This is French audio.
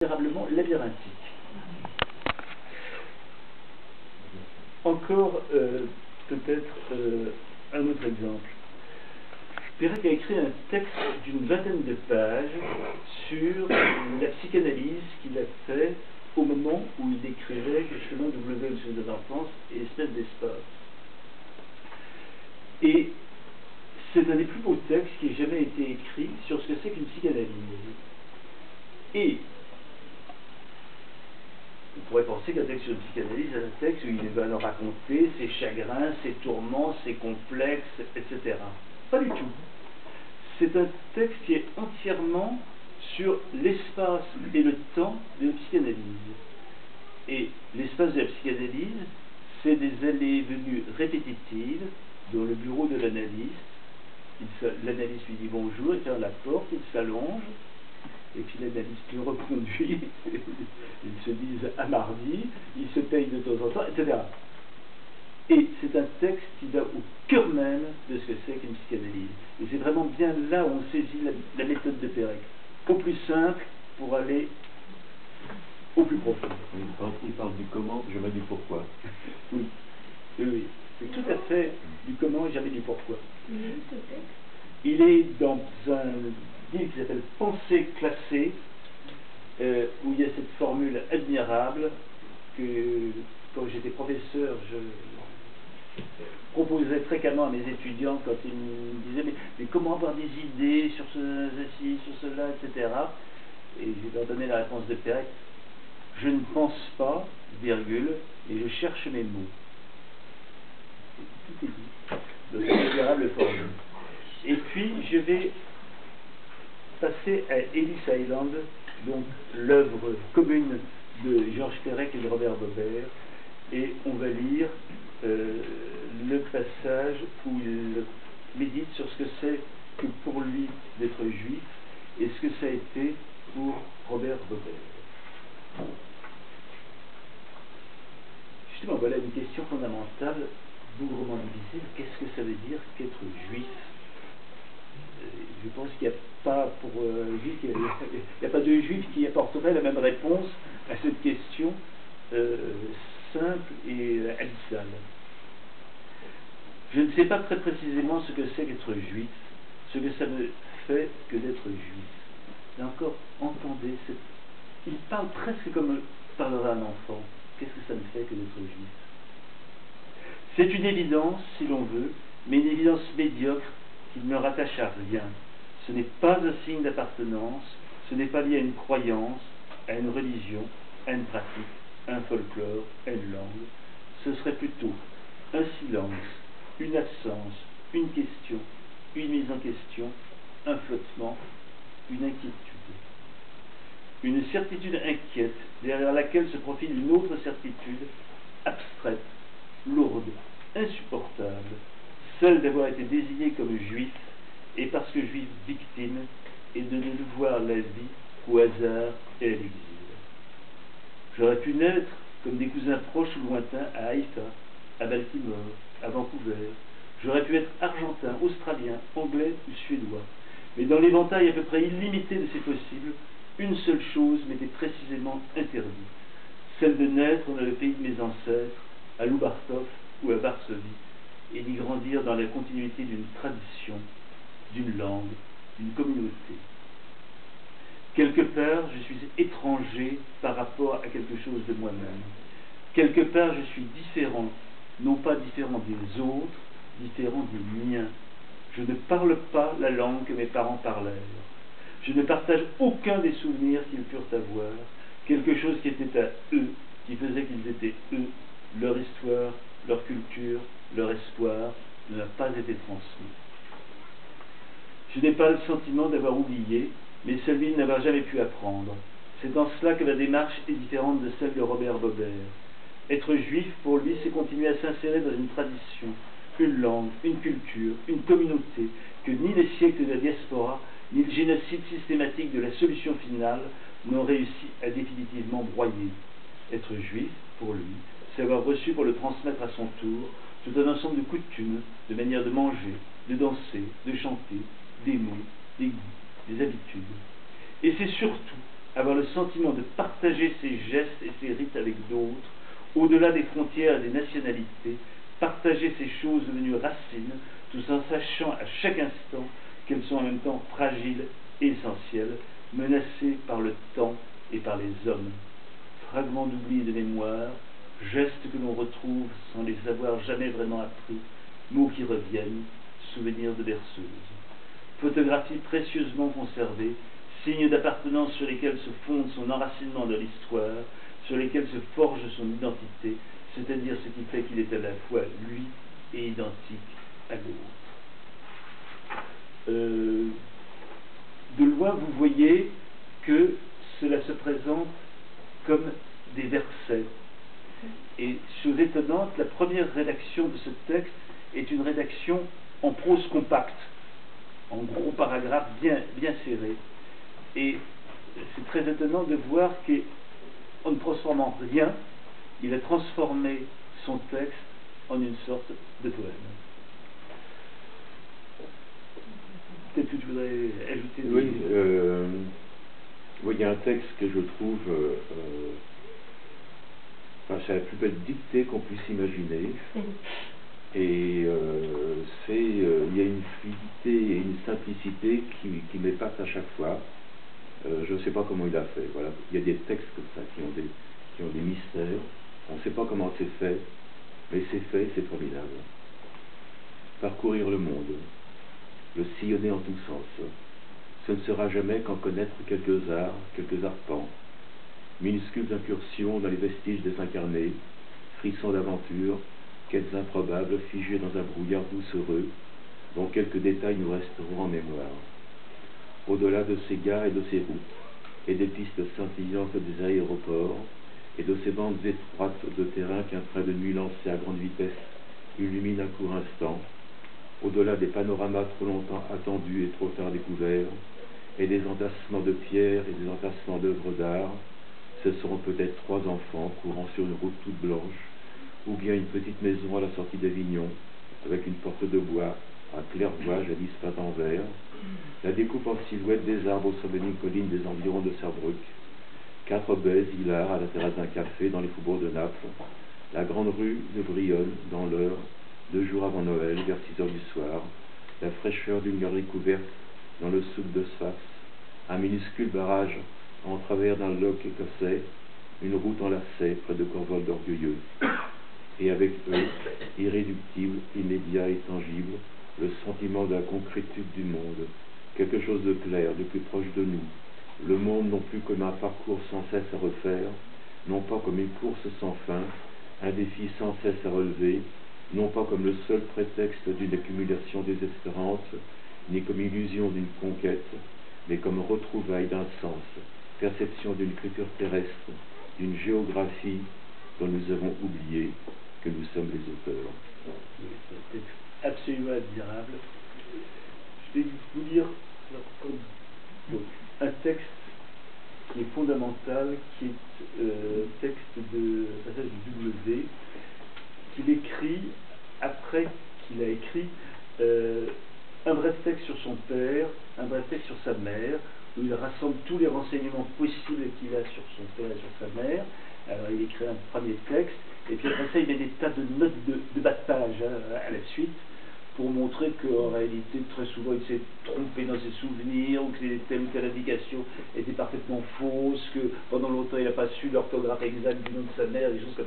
considérablement labyrinthique. Encore peut-être un autre exemple. Perec a écrit un texte d'une vingtaine de pages sur la psychanalyse qu'il a fait au moment où il écrivait justement W au de l'enfance et Espèce d'espace. Et c'est un des plus beaux textes qui ait jamais été écrit sur ce que c'est qu'une psychanalyse. Et on pourrait penser qu'un texte sur une psychanalyse est un texte où il va nous raconter ses chagrins, ses tourments, ses complexes, etc. Pas du tout. C'est un texte qui est entièrement sur l'espace et le temps de la psychanalyse. Et l'espace de la psychanalyse, c'est des allées et venues répétitives dans le bureau de l'analyste. L'analyste lui dit bonjour, il ferme la porte, il s'allonge, et puis l'analyste le reconduit, ils se disent à mardi, ils se payent de temps en temps, etc. Et c'est un texte qui va au cœur même de ce que c'est qu'une psychanalyse. Et c'est vraiment bien là où on saisit la méthode de Perec. Au plus simple pour aller au plus profond. Quand il parle du comment, jamais du pourquoi. Oui, oui, oui. C'est tout à fait du comment et jamais du pourquoi. Il est dans un livre qui s'appelle Pensée classée, où il y a cette formule admirable que, quand j'étais professeur, je proposais fréquemment à mes étudiants quand ils me disaient mais comment avoir des idées sur ceci, sur cela, etc. Et je leur donnais la réponse de Perec: je ne pense pas, virgule, et je cherche mes mots. Tout est dit dans cette admirable formule. Et puis je vais passer à Ellis Island, donc l'œuvre commune de Georges Perec et de Robert Bobert, et on va lire le passage où il médite sur ce que c'est que pour lui d'être juif et ce que ça a été pour Robert Bobert. Justement, voilà une question fondamentale, bougrement difficile. Qu'est-ce que ça veut dire qu'être juif? Je pense qu'il n'y a pas pour juif, il n'y a pas de juif qui apporterait la même réponse à cette question simple et abyssale. Je ne sais pas très précisément ce que c'est qu'être juif, ce que ça me fait que d'être juif. Et encore, entendez, il parle presque comme parlerait un enfant. Qu'est-ce que ça me fait que d'être juif? C'est une évidence, si l'on veut, mais une évidence médiocre qui ne me rattache à rien. Ce n'est pas un signe d'appartenance, ce n'est pas lié à une croyance, à une religion, à une pratique, à un folklore, à une langue. Ce serait plutôt un silence, une absence, une question, une mise en question, un flottement, une inquiétude. Une certitude inquiète, derrière laquelle se profile une autre certitude, abstraite, lourde, insupportable, celle d'avoir été désigné comme juif, et parce que juif victime, et de ne voir la vie qu'au hasard et à l'exil. J'aurais pu naître comme des cousins proches ou lointains à Haïfa, à Baltimore, à Vancouver. J'aurais pu être argentin, australien, anglais ou suédois. Mais dans l'éventail à peu près illimité de ces possibles, une seule chose m'était précisément interdite, celle de naître dans le pays de mes ancêtres, à Lubartov ou à Varsovie, et d'y grandir dans la continuité d'une tradition, d'une langue, d'une communauté. Quelque part, je suis étranger par rapport à quelque chose de moi-même. Quelque part, je suis différent, non pas différent des autres, différent des miens. Je ne parle pas la langue que mes parents parlèrent. Je ne partage aucun des souvenirs qu'ils purent avoir, quelque chose qui était à eux, qui faisait qu'ils étaient eux, leur histoire, leur culture, leur espoir ne m'a pas été transmis. Je n'ai pas le sentiment d'avoir oublié, mais celui de n'avoir jamais pu apprendre. C'est en cela que la démarche est différente de celle de Robert Bobert. Être juif, pour lui, c'est continuer à s'insérer dans une tradition, une langue, une culture, une communauté, que ni les siècles de la diaspora, ni le génocide systématique de la solution finale n'ont réussi à définitivement broyer. Être juif, pour lui, c'est avoir reçu pour le transmettre à son tour tout un ensemble de coutumes, de manières de manger, de danser, de chanter, d'aimer, des goûts, des habitudes. Et c'est surtout avoir le sentiment de partager ses gestes et ses rites avec d'autres, au-delà des frontières et des nationalités, partager ces choses devenues racines, tout en sachant à chaque instant qu'elles sont en même temps fragiles et essentielles, menacées par le temps et par les hommes. Fragments d'oubli et de mémoire, gestes que l'on retrouve sans les avoir jamais vraiment appris, mots qui reviennent, souvenirs de berceuse. Photographies précieusement conservées, signes d'appartenance sur lesquels se fonde son enracinement de l'histoire, sur lesquels se forge son identité, c'est-à-dire ce qui fait qu'il est à la fois lui et identique à l'autre. De loin, vous voyez que cela se présente comme des versets. Et chose étonnante, la première rédaction de ce texte est une rédaction en prose compacte, en gros paragraphes bien serrés. Et c'est très étonnant de voir qu'en ne transformant rien, il a transformé son texte en une sorte de poème. Peut-être que tu voudrais ajouter... Oui, il y a un texte que je trouve... c'est la plus belle dictée qu'on puisse imaginer. Et il y a une fluidité et une simplicité qui m'épate à chaque fois. Je ne sais pas comment il a fait. Voilà. Il y a des textes comme ça qui ont des mystères. On ne sait pas comment c'est fait, mais c'est fait, c'est formidable. Parcourir le monde, le sillonner en tous sens. Ce ne sera jamais qu'en connaître quelques arts, quelques arpents. Minuscules incursions dans les vestiges des incarnés, frissons d'aventure, quêtes improbables figées dans un brouillard doucereux, dont quelques détails nous resteront en mémoire. Au-delà de ces gares et de ces routes, et des pistes scintillantes des aéroports, et de ces bandes étroites de terrain qu'un train de nuit lancé à grande vitesse illumine un court instant, au-delà des panoramas trop longtemps attendus et trop tard découverts, et des entassements de pierres et des entassements d'œuvres d'art, ce seront peut-être 3 enfants courant sur une route toute blanche, ou bien une petite maison à la sortie d'Avignon, avec une porte de bois à claire-voie jadis peinte en vert, la découpe en silhouette des arbres au sommet d'une colline des environs de Sarrebruck, 4 baies hilars à la terrasse d'un café dans les faubourgs de Naples, la grande rue de Brionne dans l'heure, 2 jours avant Noël, vers 6 heures du soir, la fraîcheur d'une galerie couverte dans le souk de Sfax, un minuscule barrage en travers d'un loch écossais, une route en lacet près de Corvol d'Orgueilleux, et avec eux, irréductible, immédiat et tangible, le sentiment de la concrétude du monde, quelque chose de clair, de plus proche de nous, le monde non plus comme un parcours sans cesse à refaire, non pas comme une course sans fin, un défi sans cesse à relever, non pas comme le seul prétexte d'une accumulation désespérante, ni comme illusion d'une conquête, mais comme retrouvaille d'un sens, perception d'une culture terrestre, d'une géographie dont nous avons oublié que nous sommes les auteurs. Oui, c'est un texte absolument admirable. Je vais vous lire un texte qui est fondamental, qui est un texte de passage du W, qu'il écrit après qu'il a écrit un bref texte sur son père, un bref texte sur sa mère, où il rassemble tous les renseignements possibles qu'il a sur son père et sur sa mère. Alors il écrit un premier texte, et puis après ça il met des tas de notes de bas de page à la suite, pour montrer qu'en réalité, très souvent, il s'est trompé dans ses souvenirs, ou que telle ou telle indication était parfaitement fausse, que pendant longtemps, il n'a pas su l'orthographe exacte du nom de sa mère, des choses comme ça.